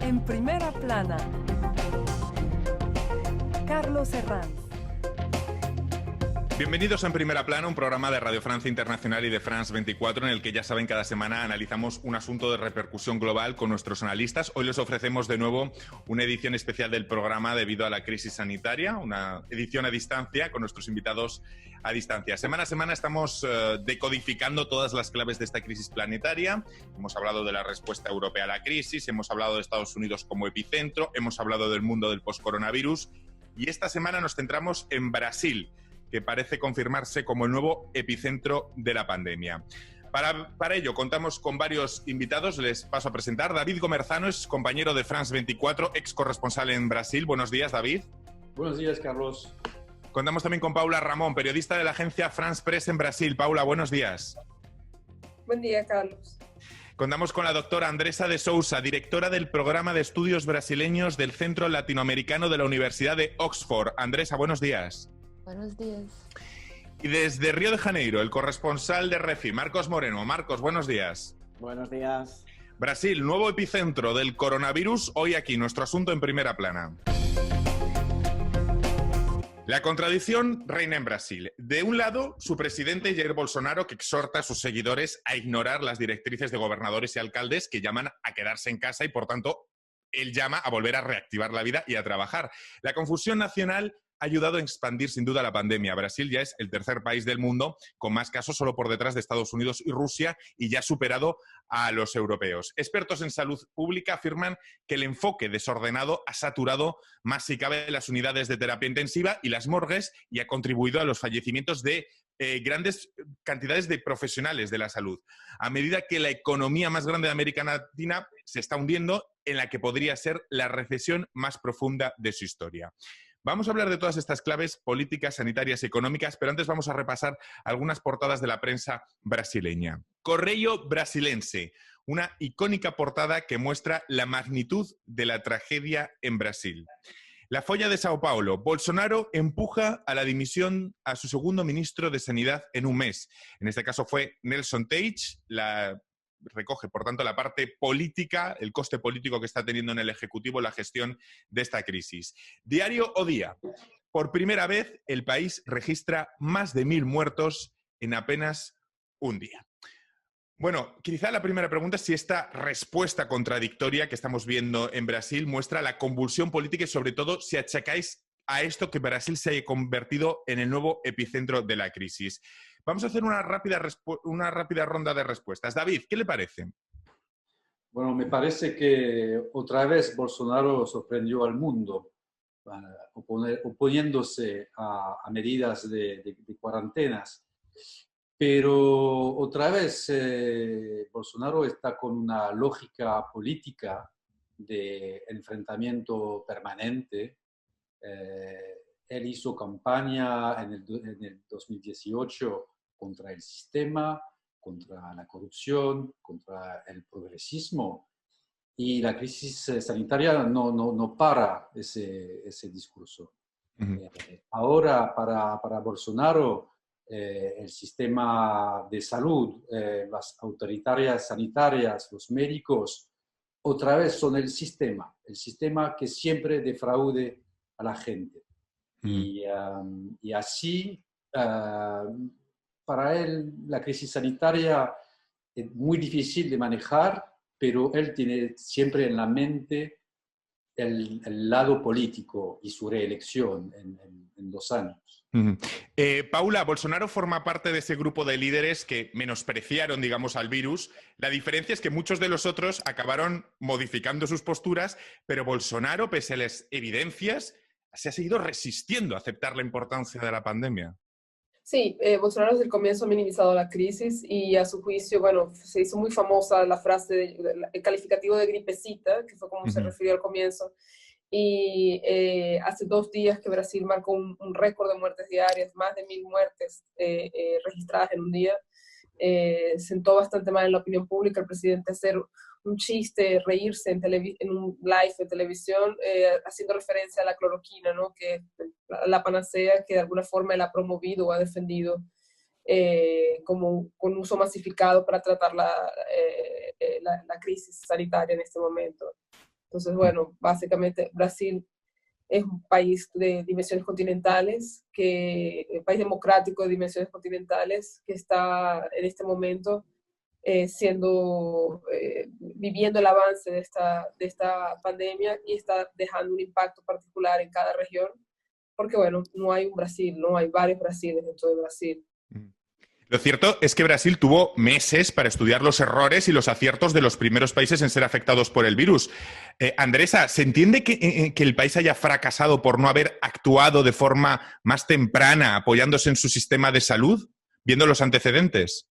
En primera plana, Carlos Herranz. Bienvenidos a En Primera Plana, un programa de Radio Francia Internacional y de France 24, en el que, ya saben, cada semana analizamos un asunto de repercusión global con nuestros analistas. Hoy les ofrecemos de nuevo una edición especial del programa debido a la crisis sanitaria, una edición a distancia con nuestros invitados a distancia. Semana a semana estamos decodificando todas las claves de esta crisis planetaria. Hemos hablado de la respuesta europea a la crisis, hemos hablado de Estados Unidos como epicentro, hemos hablado del mundo del post-coronavirus y esta semana nos centramos en Brasil, que parece confirmarse como el nuevo epicentro de la pandemia. Para ello contamos con varios invitados, les paso a presentar. David Gomerzano es compañero de France 24, ex corresponsal en Brasil. Buenos días, David. Buenos días, Carlos. Contamos también con Paula Ramón, periodista de la agencia France Press en Brasil. Paula, buenos días. Buen día, Carlos. Contamos con la doctora Andresa de Sousa, directora del programa de estudios brasileños del Centro Latinoamericano de la Universidad de Oxford. Andresa, buenos días. Buenos días. Y desde Río de Janeiro, el corresponsal de RFI, Marcos Moreno. Marcos, buenos días. Buenos días. Brasil, nuevo epicentro del coronavirus. Hoy aquí, nuestro asunto en primera plana. La contradicción reina en Brasil. De un lado, su presidente Jair Bolsonaro, que exhorta a sus seguidores a ignorar las directrices de gobernadores y alcaldes que llaman a quedarse en casa y, por tanto, él llama a volver a reactivar la vida y a trabajar. La confusión nacional ha ayudado a expandir sin duda la pandemia. Brasil ya es el tercer país del mundo con más casos, solo por detrás de Estados Unidos y Rusia, y ya ha superado a los europeos. Expertos en salud pública afirman que el enfoque desordenado ha saturado más si cabe las unidades de terapia intensiva y las morgues y ha contribuido a los fallecimientos de grandes cantidades de profesionales de la salud. A medida que la economía más grande de América Latina se está hundiendo en la que podría ser la recesión más profunda de su historia. Vamos a hablar de todas estas claves políticas, sanitarias y económicas, pero antes vamos a repasar algunas portadas de la prensa brasileña. Correio Brasilense, una icónica portada que muestra la magnitud de la tragedia en Brasil. La Folha de Sao Paulo, Bolsonaro empuja a la dimisión a su segundo ministro de Sanidad en un mes. En este caso fue Nelson Teich, recoge, por tanto, la parte política, el coste político que está teniendo en el Ejecutivo la gestión de esta crisis. Diario O Día. Por primera vez, el país registra más de 1.000 muertos en apenas un día. Bueno, quizá la primera pregunta es si esta respuesta contradictoria que estamos viendo en Brasil muestra la convulsión política y, sobre todo, si achacáis a esto que Brasil se haya convertido en el nuevo epicentro de la crisis. Vamos a hacer una rápida ronda de respuestas. David, ¿qué le parece? Bueno, me parece que otra vez Bolsonaro sorprendió al mundo oponiéndose a medidas de cuarentenas. Pero otra vez Bolsonaro está con una lógica política de enfrentamiento permanente. Él hizo campaña en el 2018 contra el sistema, contra la corrupción, contra el progresismo, y la crisis sanitaria no para ese discurso. Uh-huh. Ahora, para Bolsonaro, el sistema de salud, las autoridades sanitarias, los médicos, otra vez son el sistema que siempre defraude a la gente. Y así, para él, la crisis sanitaria es muy difícil de manejar, pero él tiene siempre en la mente el lado político y su reelección en 2 años. Uh-huh. Paula, Bolsonaro forma parte de ese grupo de líderes que menospreciaron, digamos, al virus. La diferencia es que muchos de los otros acabaron modificando sus posturas, pero Bolsonaro, pese a las evidencias, se ha seguido resistiendo a aceptar la importancia de la pandemia. Sí, Bolsonaro desde el comienzo ha minimizado la crisis y a su juicio, bueno, se hizo muy famosa la frase, el calificativo de gripecita, que fue como se refirió al comienzo. Y hace 2 días que Brasil marcó un récord de muertes diarias, más de 1.000 muertes registradas en un día. Sentó bastante mal en la opinión pública el presidente hacer un chiste, reírse en un live de televisión, haciendo referencia a la cloroquina, ¿no? Que es la panacea que de alguna forma él ha promovido o ha defendido como con uso masificado para tratar la crisis sanitaria en este momento. Entonces, bueno, básicamente Brasil es un país de dimensiones continentales, un país democrático de dimensiones continentales que está en este momento viviendo el avance de esta pandemia y está dejando un impacto particular en cada región, porque bueno, no hay un Brasil, no hay varios Brasiles dentro de Brasil. Lo cierto es que Brasil tuvo meses para estudiar los errores y los aciertos de los primeros países en ser afectados por el virus. Andresa, ¿se entiende que el país haya fracasado por no haber actuado de forma más temprana apoyándose en su sistema de salud, viendo los antecedentes?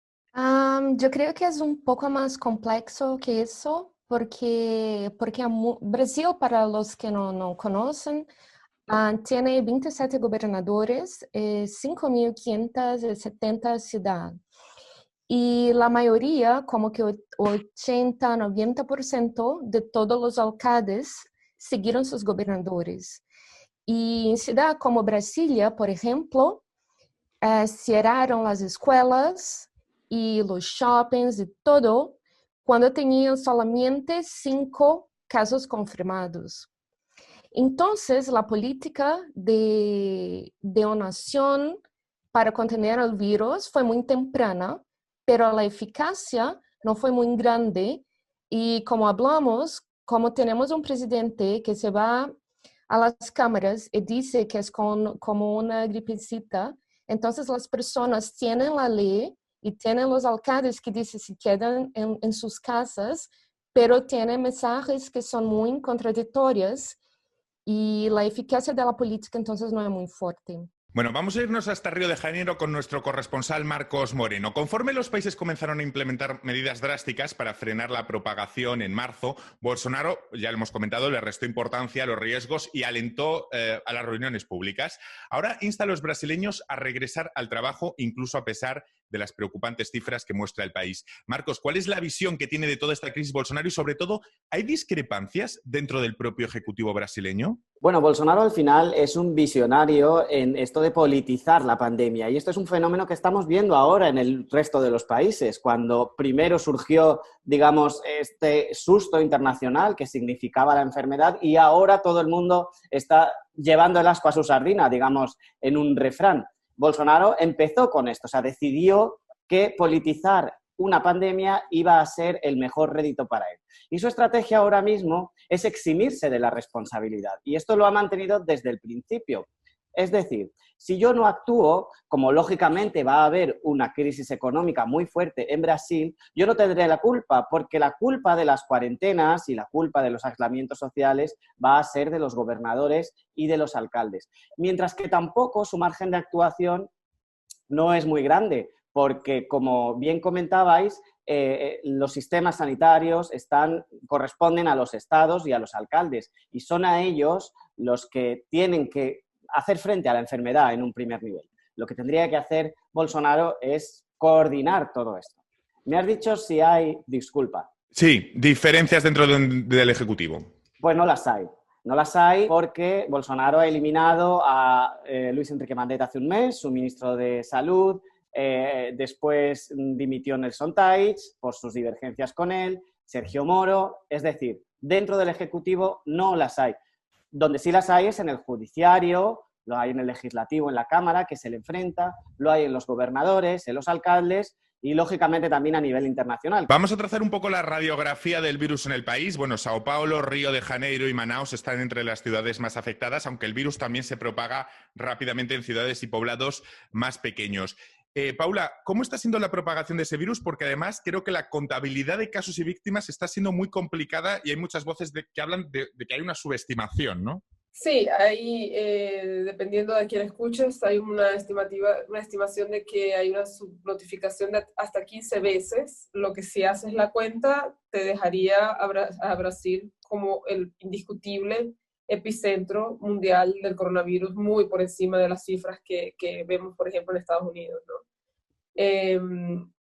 Yo creo que es un poco más complejo que eso, porque Brasil, para los que no conocen, tiene 27 gobernadores, 5.570 ciudades. Y la mayoría, como que 80-90% de todos los alcaldes siguieron sus gobernadores. Y en ciudades como Brasilia, por ejemplo, cerraron las escuelas y los shoppings y todo cuando tenían solamente 5 casos confirmados. Entonces, la política de una nación para contener el virus fue muy temprana, pero la eficacia no fue muy grande. Y como hablamos, como tenemos un presidente que se va a las cámaras y dice que es como una gripecita, entonces las personas tienen la ley y tienen los alcaldes que dicen que se quedan en sus casas, pero tienen mensajes que son muy contradictorios. Y la eficacia de la política entonces no es muy fuerte. Bueno, vamos a irnos hasta Río de Janeiro con nuestro corresponsal Marcos Moreno. Conforme los países comenzaron a implementar medidas drásticas para frenar la propagación en marzo, Bolsonaro, ya lo hemos comentado, le restó importancia a los riesgos y alentó a las reuniones públicas. Ahora insta a los brasileños a regresar al trabajo, incluso a pesar de las preocupantes cifras que muestra el país. Marcos, ¿cuál es la visión que tiene de toda esta crisis Bolsonaro y, sobre todo, ¿hay discrepancias dentro del propio ejecutivo brasileño? Bueno, Bolsonaro al final es un visionario en esto de politizar la pandemia y esto es un fenómeno que estamos viendo ahora en el resto de los países, cuando primero surgió, digamos, este susto internacional que significaba la enfermedad y ahora todo el mundo está llevando el ascua a su sardina, digamos, en un refrán. Bolsonaro empezó con esto, o sea, decidió que politizar una pandemia iba a ser el mejor rédito para él. Y su estrategia ahora mismo es eximirse de la responsabilidad. Y esto lo ha mantenido desde el principio. Es decir, si yo no actúo, como lógicamente va a haber una crisis económica muy fuerte en Brasil, yo no tendré la culpa, porque la culpa de las cuarentenas y la culpa de los aislamientos sociales va a ser de los gobernadores y de los alcaldes. Mientras que tampoco su margen de actuación no es muy grande, porque, como bien comentabais, los sistemas sanitarios corresponden a los estados y a los alcaldes, y son a ellos los que tienen que hacer frente a la enfermedad en un primer nivel. Lo que tendría que hacer Bolsonaro es coordinar todo esto. Me has dicho si hay, disculpa. Sí, diferencias dentro del Ejecutivo. Pues no las hay. No las hay porque Bolsonaro ha eliminado a Luis Enrique Mandetta hace un mes, su ministro de Salud. Después dimitió Nelson Teich por sus divergencias con él, Sergio Moro. Es decir, dentro del Ejecutivo no las hay. Donde sí las hay es en el judiciario, lo hay en el legislativo, en la Cámara, que se le enfrenta, lo hay en los gobernadores, en los alcaldes y, lógicamente, también a nivel internacional. Vamos a trazar un poco la radiografía del virus en el país. Bueno, Sao Paulo, Río de Janeiro y Manaus están entre las ciudades más afectadas, aunque el virus también se propaga rápidamente en ciudades y poblados más pequeños. Paula, ¿cómo está siendo la propagación de ese virus? Porque además creo que la contabilidad de casos y víctimas está siendo muy complicada y hay muchas voces que hablan de que hay una subestimación, ¿no? Sí, ahí, dependiendo de quién escuches, hay una estimación de que hay una subnotificación de hasta 15 veces. Lo que si haces la cuenta te dejaría a Brasil como el indiscutible epicentro mundial del coronavirus, muy por encima de las cifras que vemos, por ejemplo, en Estados Unidos, ¿no? En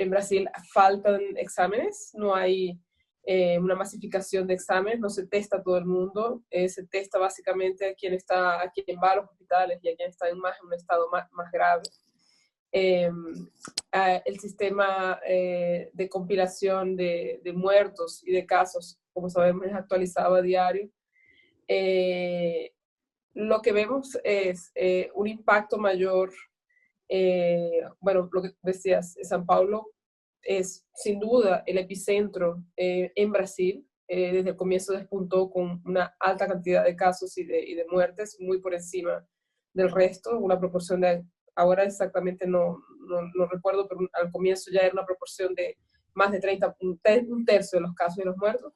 Brasil faltan exámenes, no hay una masificación de exámenes, no se testa a todo el mundo, se testa básicamente a quien va a los hospitales y a quien está en un estado más grave. El sistema de compilación de muertos y de casos como sabemos es actualizado a diario. Lo que vemos es un impacto mayor. Bueno, lo que decías, San Paulo es sin duda el epicentro en Brasil. Desde el comienzo despuntó con una alta cantidad de casos y de muertes, muy por encima del resto, una proporción de, ahora exactamente no recuerdo, pero al comienzo ya era una proporción de más de 30, un tercio de los casos y los muertos.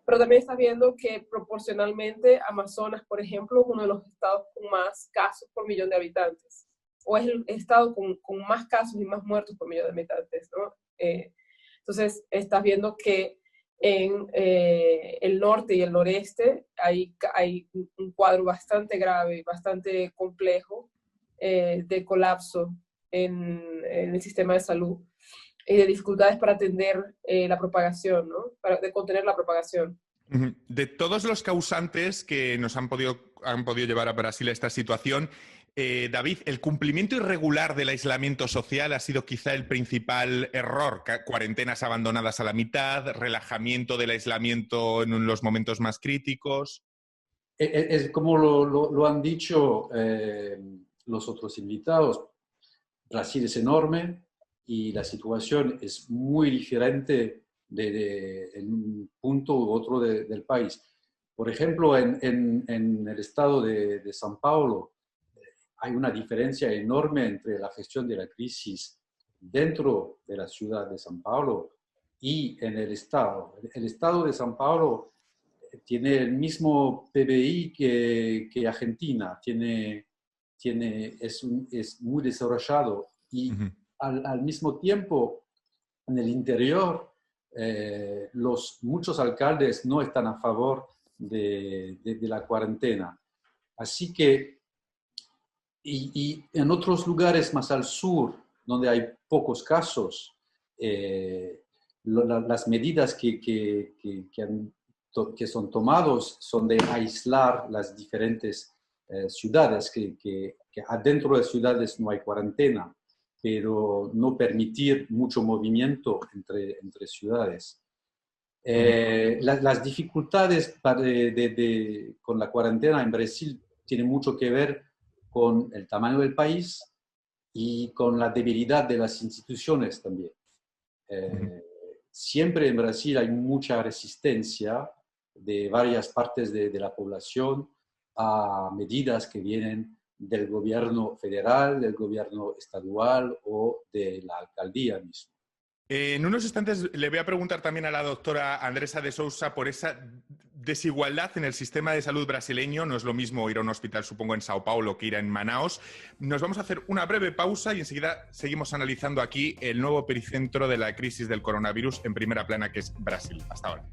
Pero también estás viendo que proporcionalmente Amazonas, por ejemplo, es uno de los estados con más casos por millón de habitantes, o es el estado con más casos y más muertos por millón de habitantes, ¿no? Entonces, estás viendo que en el norte y el noreste hay un cuadro bastante grave, bastante complejo de colapso en el sistema de salud y de dificultades para atender la propagación, ¿no? De contener la propagación. De todos los causantes que nos han podido llevar a Brasil a esta situación, David, el cumplimiento irregular del aislamiento social ha sido quizá el principal error. Cuarentenas abandonadas a la mitad, relajamiento del aislamiento en los momentos más críticos. Es como lo han dicho los otros invitados. Brasil es enorme y la situación es muy diferente en un punto u otro del país. Por ejemplo, en el estado de São Paulo, hay una diferencia enorme entre la gestión de la crisis dentro de la ciudad de São Paulo y en el estado. El estado de São Paulo tiene el mismo PBI que Argentina, es muy desarrollado y al mismo tiempo en el interior muchos alcaldes no están a favor de la cuarentena. Así que y en otros lugares más al sur, donde hay pocos casos, las medidas que son tomadas son de aislar las diferentes ciudades, que adentro de ciudades no hay cuarentena, pero no permitir mucho movimiento entre ciudades. Las dificultades con la cuarentena en Brasil tienen mucho que ver con el tamaño del país y con la debilidad de las instituciones también. Siempre en Brasil hay mucha resistencia de varias partes de la población a medidas que vienen del gobierno federal, del gobierno estadual o de la alcaldía misma. En unos instantes le voy a preguntar también a la doctora Andresa de Sousa por esa desigualdad en el sistema de salud brasileño. No es lo mismo ir a un hospital, supongo, en Sao Paulo que ir en Manaos. Nos vamos a hacer una breve pausa y enseguida seguimos analizando aquí el nuevo epicentro de la crisis del coronavirus en primera plana, que es Brasil. Hasta ahora.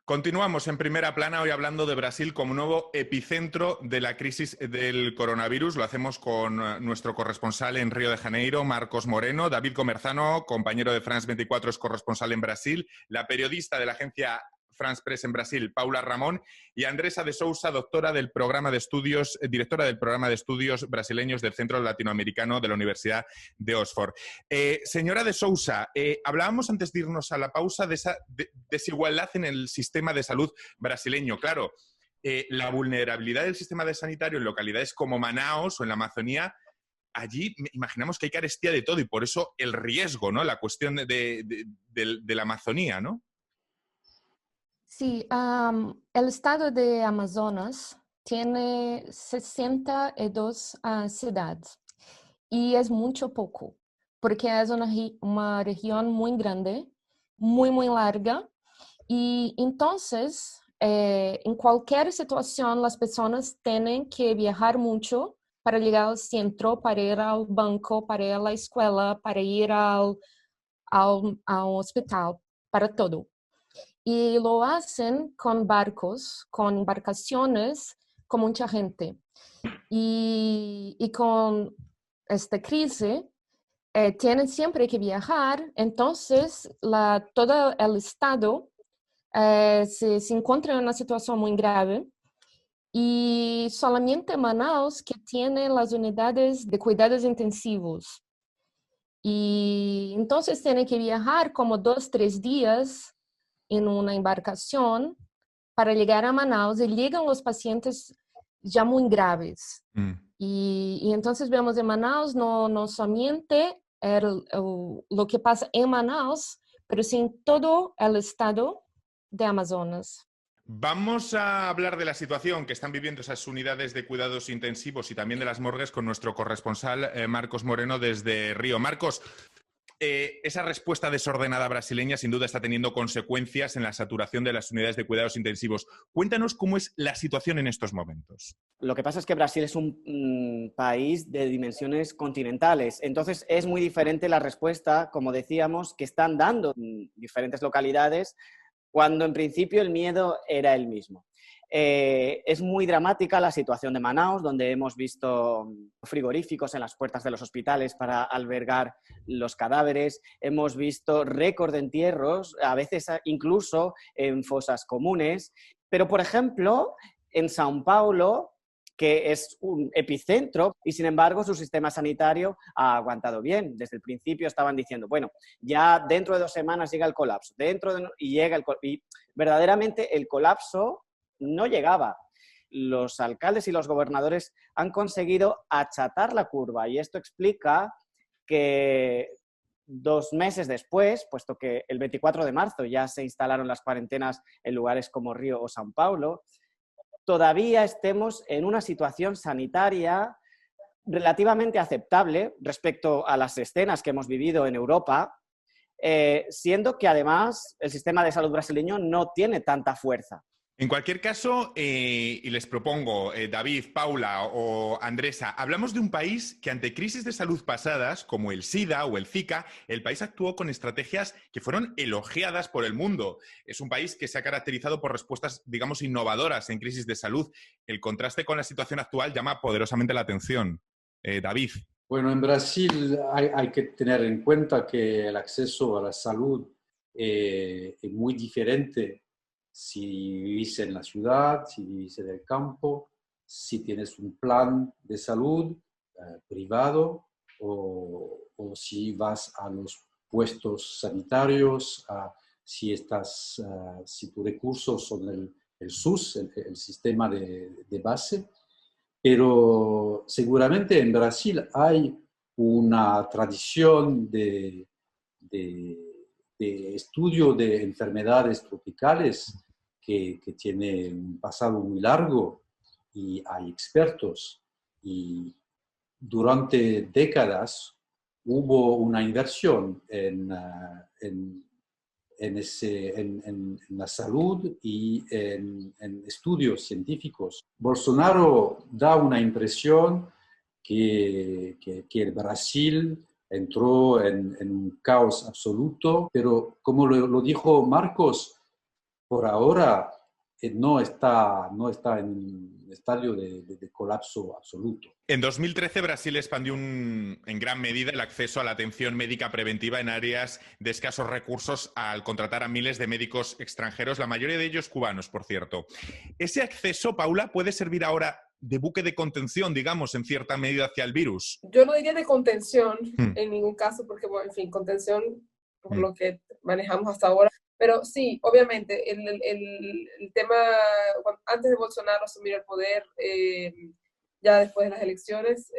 Continuamos en primera plana hoy hablando de Brasil como nuevo epicentro de la crisis del coronavirus. Lo hacemos con nuestro corresponsal en Río de Janeiro, Marcos Moreno, David Comerzano, compañero de France 24, es corresponsal en Brasil, la periodista de la agencia France Press en Brasil, Paula Ramón, y Andresa de Sousa, directora del programa de estudios brasileños del Centro Latinoamericano de la Universidad de Oxford. Señora de Sousa, hablábamos antes de irnos a la pausa de esa desigualdad en el sistema de salud brasileño. Claro, la vulnerabilidad del sistema sanitario en localidades como Manaos o en la Amazonía, allí imaginamos que hay carestía de todo y por eso el riesgo, ¿no? La cuestión de la Amazonía, ¿no? Sí, el estado de Amazonas tiene 62 ciudades y es mucho poco, porque es una región muy grande, muy larga, y entonces en cualquier situación las personas tienen que viajar mucho para llegar al centro, para ir al banco, para ir a la escuela, para ir al hospital, para todo. Y lo hacen con barcos, con embarcaciones, con mucha gente. Y con esta crisis tienen siempre que viajar, entonces todo el estado se encuentra en una situación muy grave y solamente Manaus que tiene las unidades de cuidados intensivos. Y entonces tienen que viajar como 2, 3 días en una embarcación para llegar a Manaus y llegan los pacientes ya muy graves. Y entonces vemos en Manaus no solamente lo que pasa en Manaus, pero sí en todo el estado de Amazonas. Vamos a hablar de la situación que están viviendo esas unidades de cuidados intensivos y también de las morgues con nuestro corresponsal Marcos Moreno desde Río. Marcos, esa respuesta desordenada brasileña sin duda está teniendo consecuencias en la saturación de las unidades de cuidados intensivos. Cuéntanos cómo es la situación en estos momentos. Lo que pasa es que Brasil es un país de dimensiones continentales, entonces es muy diferente la respuesta, como decíamos, que están dando diferentes localidades cuando en principio el miedo era el mismo. Es muy dramática la situación de Manaus, donde hemos visto frigoríficos en las puertas de los hospitales para albergar los cadáveres, hemos visto récord de entierros, a veces incluso en fosas comunes, pero por ejemplo en São Paulo, que es un epicentro y sin embargo su sistema sanitario ha aguantado bien. Desde el principio estaban diciendo, bueno, ya dentro de 2 semanas llega el colapso, y verdaderamente el colapso no llegaba. Los alcaldes y los gobernadores han conseguido achatar la curva y esto explica que 2 meses después, puesto que el 24 de marzo ya se instalaron las cuarentenas en lugares como Río o São Paulo, todavía estemos en una situación sanitaria relativamente aceptable respecto a las escenas que hemos vivido en Europa, siendo que además el sistema de salud brasileño no tiene tanta fuerza. En cualquier caso, y les propongo, David, Paula o Andresa, hablamos de un país que ante crisis de salud pasadas, como el SIDA o el Zika, el país actuó con estrategias que fueron elogiadas por el mundo. Es un país que se ha caracterizado por respuestas, digamos, innovadoras en crisis de salud. El contraste con la situación actual llama poderosamente la atención. David. Bueno, en Brasil hay que tener en cuenta que el acceso a la salud es muy diferente si vivís en la ciudad, si vivís en el campo, si tienes un plan de salud privado o si vas a los puestos sanitarios, si tus recursos son el SUS, el sistema de base. Pero seguramente en Brasil hay una tradición de estudio de enfermedades tropicales que tiene un pasado muy largo y hay expertos. Y durante décadas hubo una inversión en la salud y en estudios científicos. Bolsonaro da una impresión que el Brasil entró en un caos absoluto, pero como lo dijo Marcos, por ahora no está en un estadio de colapso absoluto. En 2013, Brasil expandió en gran medida el acceso a la atención médica preventiva en áreas de escasos recursos al contratar a miles de médicos extranjeros, la mayoría de ellos cubanos, por cierto. ¿Ese acceso, Paula, puede servir ahora de buque de contención, digamos, en cierta medida hacia el virus? Yo no diría de contención en ningún caso, porque, bueno, en fin, contención por lo que manejamos hasta ahora. Pero sí, obviamente, el tema, antes de Bolsonaro asumir el poder, ya después de las elecciones,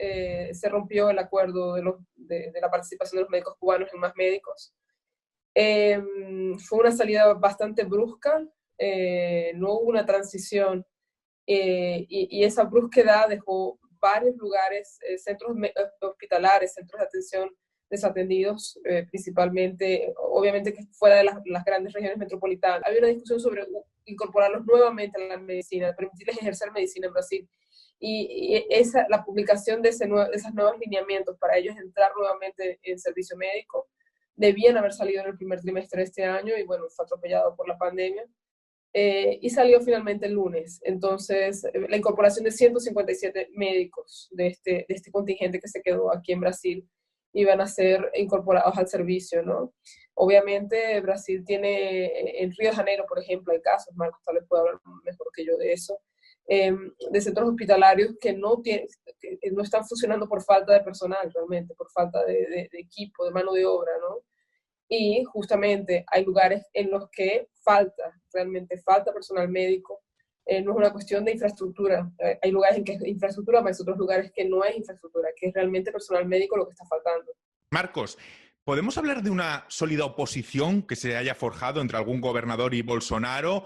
se rompió el acuerdo de la participación de los médicos cubanos en más médicos. Fue una salida bastante brusca, no hubo una transición, y esa brusquedad dejó varios lugares, centros hospitalares, centros de atención desatendidos, principalmente, obviamente que fuera de las grandes regiones metropolitanas. Había una discusión sobre incorporarlos nuevamente a la medicina, permitirles ejercer medicina en Brasil. Y la publicación de esos nuevos lineamientos para ellos entrar nuevamente en servicio médico debían haber salido en el primer trimestre de este año y bueno, fue atropellado por la pandemia. Y salió finalmente el lunes. Entonces, la incorporación de 157 médicos de este contingente que se quedó aquí en Brasil iban a ser incorporados al servicio, ¿no? Obviamente, Brasil tiene, en Río de Janeiro, por ejemplo, hay casos, Marcos tal vez puede hablar mejor que yo de eso, de centros hospitalarios que no están funcionando por falta de personal realmente, por falta de equipo, de mano de obra, ¿no? Y justamente hay lugares en los que realmente falta personal médico. No es una cuestión de infraestructura. Hay lugares en que es infraestructura, pero hay otros lugares que no es infraestructura, que es realmente personal médico lo que está faltando. Marcos, ¿podemos hablar de una sólida oposición que se haya forjado entre algún gobernador y Bolsonaro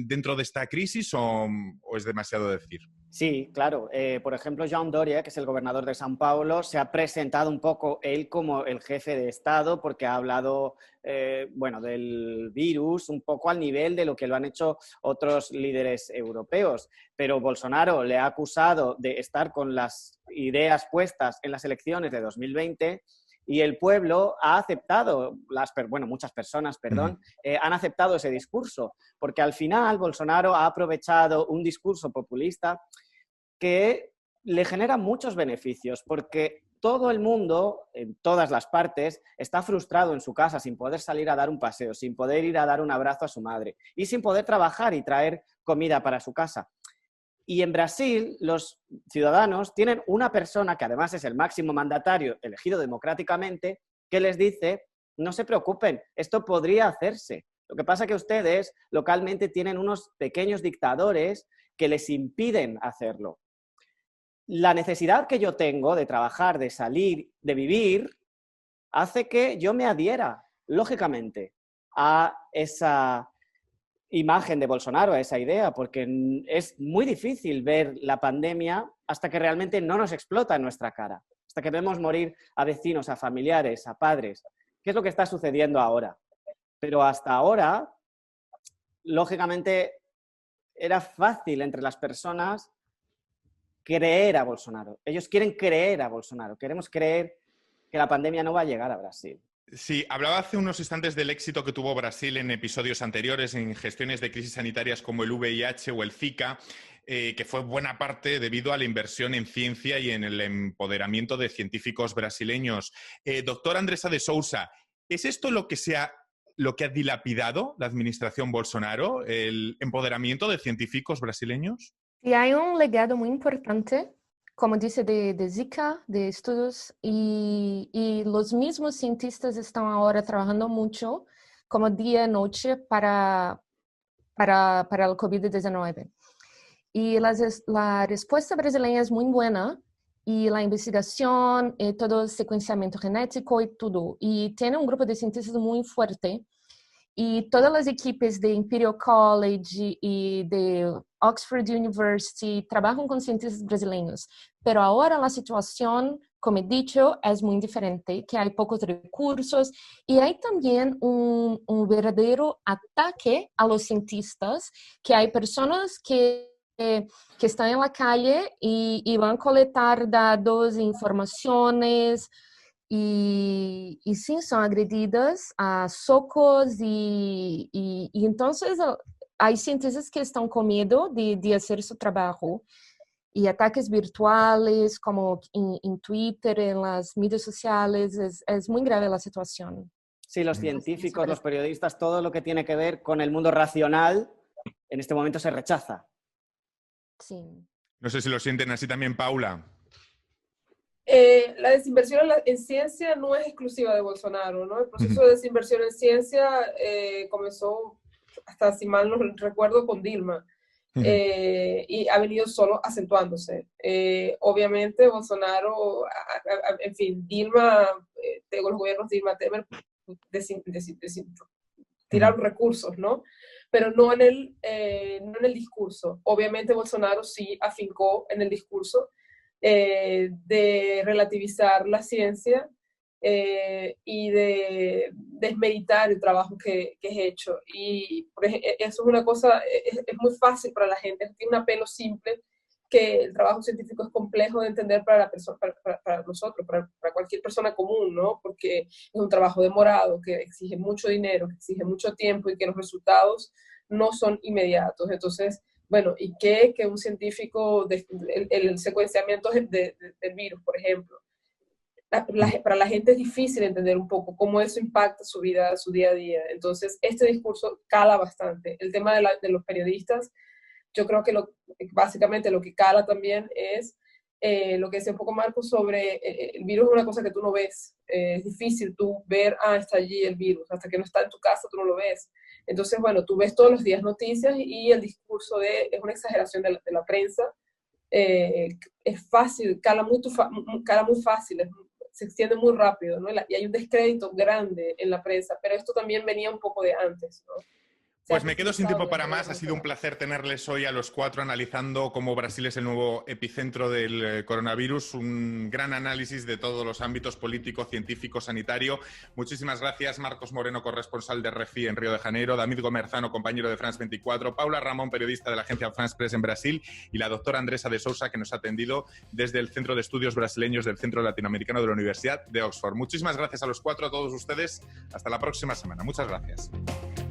dentro de esta crisis o es demasiado decir? Sí, claro. Por ejemplo, João Doria, que es el gobernador de São Paulo, se ha presentado un poco él como el jefe de Estado porque ha hablado del virus un poco al nivel de lo que lo han hecho otros líderes europeos. Pero Bolsonaro le ha acusado de estar con las ideas puestas en las elecciones de 2020 y el pueblo ha aceptado, muchas personas, han aceptado ese discurso, porque al final Bolsonaro ha aprovechado un discurso populista que le genera muchos beneficios, porque todo el mundo, en todas las partes, está frustrado en su casa sin poder salir a dar un paseo, sin poder ir a dar un abrazo a su madre y sin poder trabajar y traer comida para su casa. Y en Brasil, los ciudadanos tienen una persona que además es el máximo mandatario elegido democráticamente, que les dice, no se preocupen, esto podría hacerse. Lo que pasa es que ustedes localmente tienen unos pequeños dictadores que les impiden hacerlo. La necesidad que yo tengo de trabajar, de salir, de vivir, hace que yo me adhiera, lógicamente, a esa imagen de Bolsonaro, a esa idea, porque es muy difícil ver la pandemia hasta que realmente no nos explota en nuestra cara, hasta que vemos morir a vecinos, a familiares, a padres. ¿Qué es lo que está sucediendo ahora? Pero hasta ahora, lógicamente, era fácil entre las personas creer a Bolsonaro. Ellos quieren creer a Bolsonaro. Queremos creer que la pandemia no va a llegar a Brasil. Sí, hablaba hace unos instantes del éxito que tuvo Brasil en episodios anteriores en gestiones de crisis sanitarias como el VIH o el Zika, que fue buena parte debido a la inversión en ciencia y en el empoderamiento de científicos brasileños. Doctor Andressa de Sousa, ¿es esto lo que ha dilapidado la administración Bolsonaro, el empoderamiento de científicos brasileños? Y hay un legado muy importante, como dice, de Zika, de estudios, y los mismos cientistas están ahora trabajando mucho, como día y noche, para el COVID-19. Y la respuesta brasileña es muy buena, y la investigación, todo el secuenciamiento genético y todo. Y tiene un grupo de cientistas muy fuerte, y todas las equipes de Imperial College y de Oxford University trabajan con cientistas brasileños. Pero ahora la situación, como he dicho, es muy diferente, que hay pocos recursos y hay también un verdadero ataque a los cientistas, que hay personas que están en la calle y van a colectar datos, informaciones, y sí, son agredidas a socos y entonces hay científicos que están con miedo de hacer su trabajo y ataques virtuales como en Twitter, en las medias sociales, es muy grave la situación. Sí, los científicos, los periodistas, todo lo que tiene que ver con el mundo racional, en este momento se rechaza. Sí. No sé si lo sienten así también, Paula. La desinversión en ciencia no es exclusiva de Bolsonaro, ¿no? El proceso de desinversión en ciencia comenzó, hasta si mal no recuerdo, con Dilma. Y ha venido solo acentuándose. Obviamente Bolsonaro, en fin, Dilma, los gobiernos Dilma Temer tiraron recursos, ¿no? Pero no en el discurso. Obviamente Bolsonaro sí afincó en el discurso de relativizar la ciencia y de desmeritar el trabajo que es hecho. Y eso es una cosa, es muy fácil para la gente, tiene un apelo simple, que el trabajo científico es complejo de entender para la persona, para nosotros, para cualquier persona común, ¿no? Porque es un trabajo demorado, que exige mucho dinero, que exige mucho tiempo y que los resultados no son inmediatos. Entonces, bueno, ¿y qué? Que un científico, el secuenciamiento del virus, por ejemplo, para la gente es difícil entender un poco cómo eso impacta su vida, su día a día. Entonces, este discurso cala bastante. El tema de los periodistas, yo creo que básicamente lo que cala también es lo que decía un poco Marcos sobre el virus es una cosa que tú no ves. Es difícil tú ver, está allí el virus. Hasta que no está en tu casa, tú no lo ves. Entonces, bueno, tú ves todos los días noticias y el discurso es una exageración de la prensa. Es fácil, cala muy fácil, se extiende muy rápido, ¿no? Y hay un descrédito grande en la prensa, pero esto también venía un poco de antes, ¿no? Pues me quedo sin tiempo para más. Ha sido un placer tenerles hoy a los cuatro analizando cómo Brasil es el nuevo epicentro del coronavirus. Un gran análisis de todos los ámbitos político, científico, sanitario. Muchísimas gracias, Marcos Moreno, corresponsal de RFI en Río de Janeiro, David Gomerzano, compañero de France 24, Paula Ramón, periodista de la agencia France Press en Brasil, y la doctora Andresa de Sousa, que nos ha atendido desde el Centro de Estudios Brasileños del Centro Latinoamericano de la Universidad de Oxford. Muchísimas gracias a los cuatro, a todos ustedes. Hasta la próxima semana. Muchas gracias.